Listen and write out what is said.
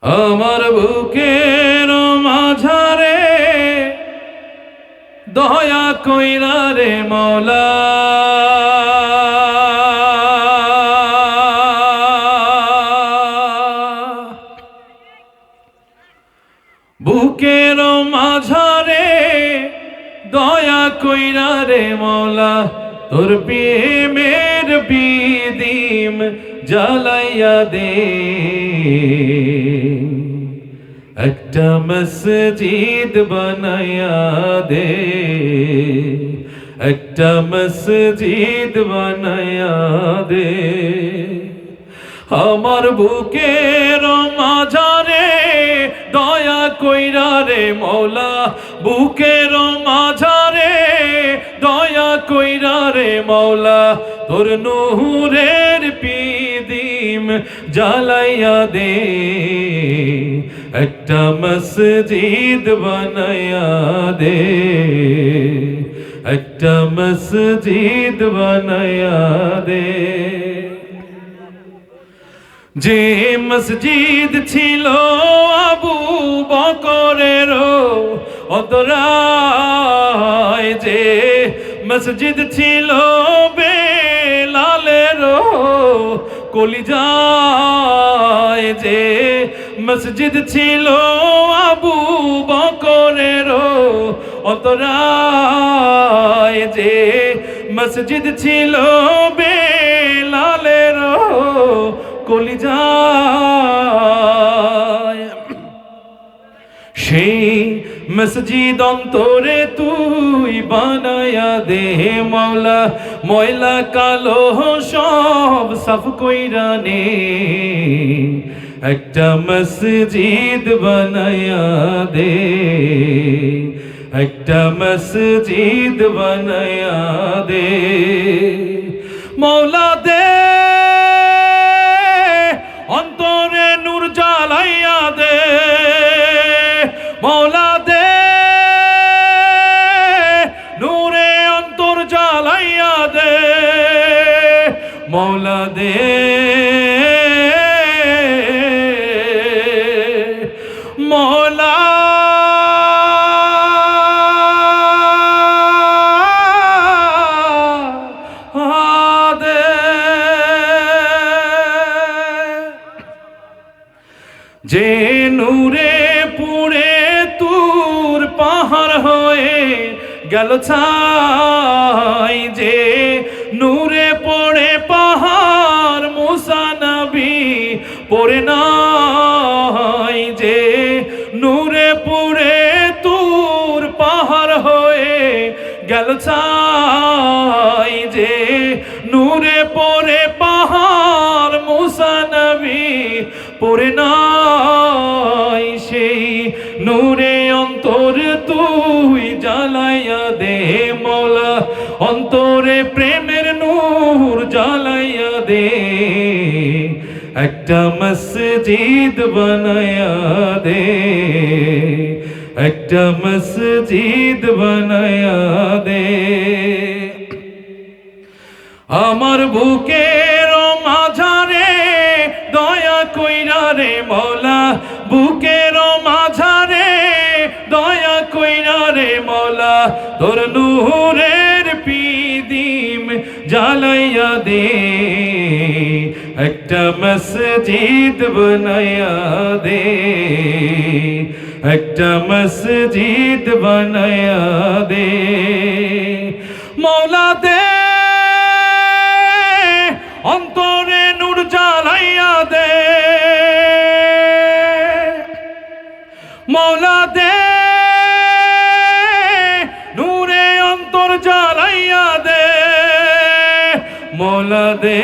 আমার বুকের মাঝারে দয়া কইরা রে মওলা, বুকের মাঝারে দয়া কইরা রে মওলা, তোর প্রেমের বিদিম জ্বালাইয়া দে। একটা মসজিদ বানায়া দে, একটা মসজিদ বানায়া দে। আমার বুকের মাঝারে দয়া কইরা রে মওলা, বুকের মাঝারে দয়া কইরা রে মওলা, তোর নূরের পিদিম জ্বালাইয়া দে। একটা মসজিদ বানায়া দে, একটা মসজিদ বানায়া দে। যে মসজিদ ছিল আবু বকরের অন্তরায়, যে মসজিদ ছিল বেলালের কলিজায়, যে মসজিদ ছিল আবু বকরের অন্তরায়, যে মসজিদ ছিল বেলালের কলিজায়, সেই মসজিদ অন্তরে তুই বানায়া দে মওলা। ময়লা কালো সব সাফ কইরা নে, একটা মসজিদ বানায়া দে, একটা মসজিদ বানায়া দে মওলা। দে অন্তরে নূর জ্বালাইয়া দে মওলা, দে নূরে অন্তর জ্বালাইয়া দে মওলা, দে মওলা। যে নূরে পুড়ে তুর পাহাড় হয়ে গেল ছাই, যে নূরে পড়ে পাহাড় মুসা নবী পড়ে নাই, যে নূরে পুড়ে তুর পাহাড় হয়ে গেল ছাই, যে নূরে পড়ে পাহাড় মুসা নবী পড়ে নাই, সেই নূরে অন্তর তুই জ্বালাইয়া দে মওলা, অন্তরে প্রেমের নূর জ্বালাইয়া দে। একটা মসজিদ বানায়া দে, একটা মসজিদ বানায়া দে। আমার বুকের মাঝারে দয়া কইরা রে মওলা, বুকের মাঝারে দয়া কইরা রে মওলা, তোর নূরের পিদিম জ্বালাইয়া দে। একটা মসজিদ বানায়া দে, একটা মসজিদ বানায়া দে মওলা। দে অন্তরে নূর জ্বালাইয়া দে মওলা, দে নূরে অন্তর জ্বালাইয়া দে মওলা, দে।